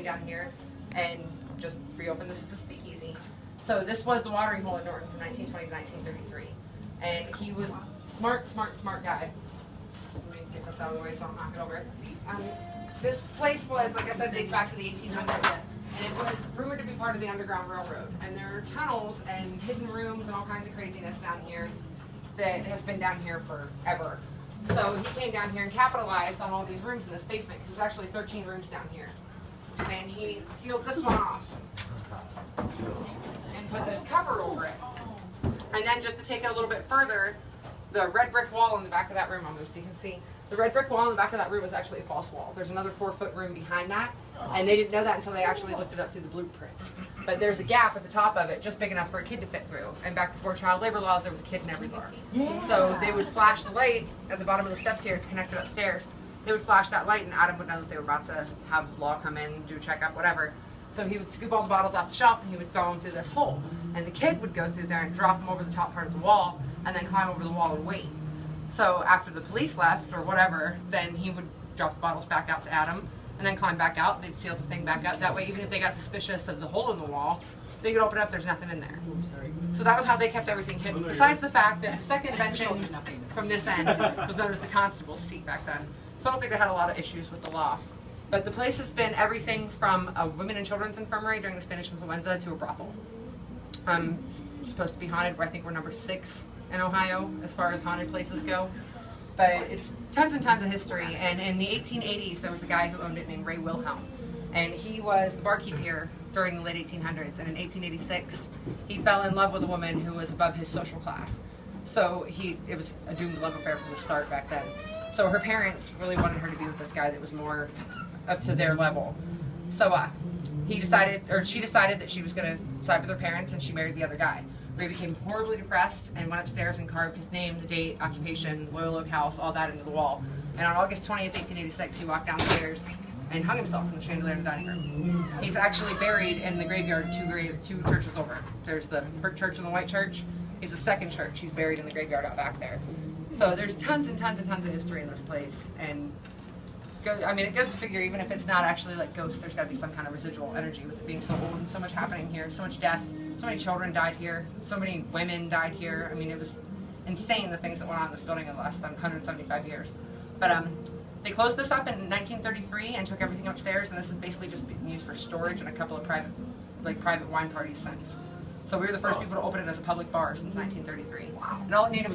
came down here and just reopened this as a speakeasy. So this was the watering hole in Norton from 1920 to 1933. And he was smart guy. Let me get this out of the way so I don't knock it over. This place was, like I said, dates back to the 1800s. And it was rumored to be part of the Underground Railroad. And there are tunnels and hidden rooms and all kinds of craziness down here that has been down here forever. So he came down here and capitalized on all these rooms in this basement, because there's actually 13 rooms down here. And he sealed this one off and put this cover over it. And then just to take it a little bit further, the red brick wall in the back of that room, almost you can see, the red brick wall in the back of that room is actually a false wall. There's another 4-foot room behind that, and they didn't know that until they actually looked it up through the blueprints. But there's a gap at the top of it, just big enough for a kid to fit through. And back before child labor laws, there was a kid in every car. Yeah. So they would flash the light at the bottom of the steps here. It's connected upstairs. They would flash that light, and Adam would know that they were about to have law come in, do a checkup, whatever. So he would scoop all the bottles off the shelf, and he would throw them through this hole. And the kid would go through there and drop them over the top part of the wall, and then climb over the wall and wait. So after the police left, or whatever, then he would drop the bottles back out to Adam, and then climb back out. They'd seal the thing back up. That way, even if they got suspicious of the hole in the wall, they could open it up, there's nothing in there. So that was how they kept everything hidden. Besides the fact that the second invention from this end was known as the constable's seat back then. So I don't think they had a lot of issues with the law. But the place has been everything from a women and children's infirmary during the Spanish influenza to a brothel. It's supposed to be haunted. I think we're number 6 in Ohio as far as haunted places go. But it's tons and tons of history. And in the 1880s, there was a guy who owned it named Ray Wilhelm. And he was the barkeep here during the late 1800s. And in 1886, he fell in love with a woman who was above his social class. So it was a doomed love affair from the start back then. So her parents really wanted her to be with this guy that was more up to their level. So she decided that she was going to side with her parents, and she married the other guy. Ray became horribly depressed and went upstairs and carved his name, the date, occupation, Loyal Oak House, all that into the wall. And on August 20th, 1886, he walked downstairs and hung himself from the chandelier in the dining room. He's actually buried in the graveyard 2 churches over. There's the brick church and the white church. He's the second church. He's buried in the graveyard out back there. So there's tons and tons and tons of history in this place. And it goes to figure, even if it's not actually like ghosts, there's got to be some kind of residual energy with it being so old and so much happening here, so much death, so many children died here, so many women died here. I mean, it was insane the things that went on in this building in the last 175 years. But they closed this up in 1933 and took everything upstairs, and this has basically just been used for storage and a couple of private wine parties since. So we were the first people to open it as a public bar since 1933. And all it needed was